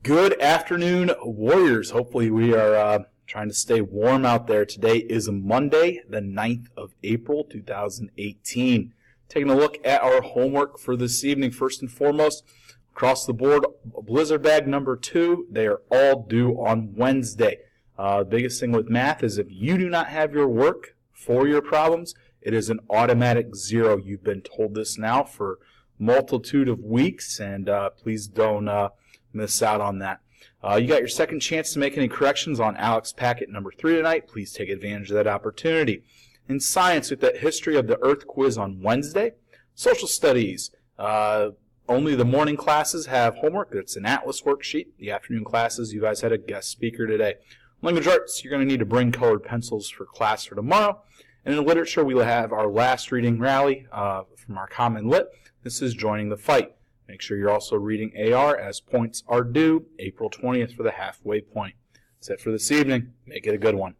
Good afternoon, Warriors. Hopefully we are trying to stay warm out there. Today is Monday, the 9th of April, 2018. Taking a look at our homework for this evening. First and foremost, across the board, Blizzard Bag number 2. They are all due on Wednesday. The biggest thing with math is if you do not have your work for your problems, it is an automatic 0. You've been told this now for multitude of weeks, and please don't miss out on that. You got your second chance to make any corrections on Alex Packet number 3 tonight. Please take advantage of that opportunity. In science, with that history of the Earth quiz on Wednesday. Social studies, only the morning classes have homework. It's an Atlas worksheet. The afternoon classes, you guys had a guest speaker today. Language arts, you're going to need to bring colored pencils for class for tomorrow. And in literature, we will have our last reading rally from our Common Lit. This is Joining the Fight. Make sure you're also reading AR as points are due April 20th for the halfway point. That's it for this evening. Make it a good one.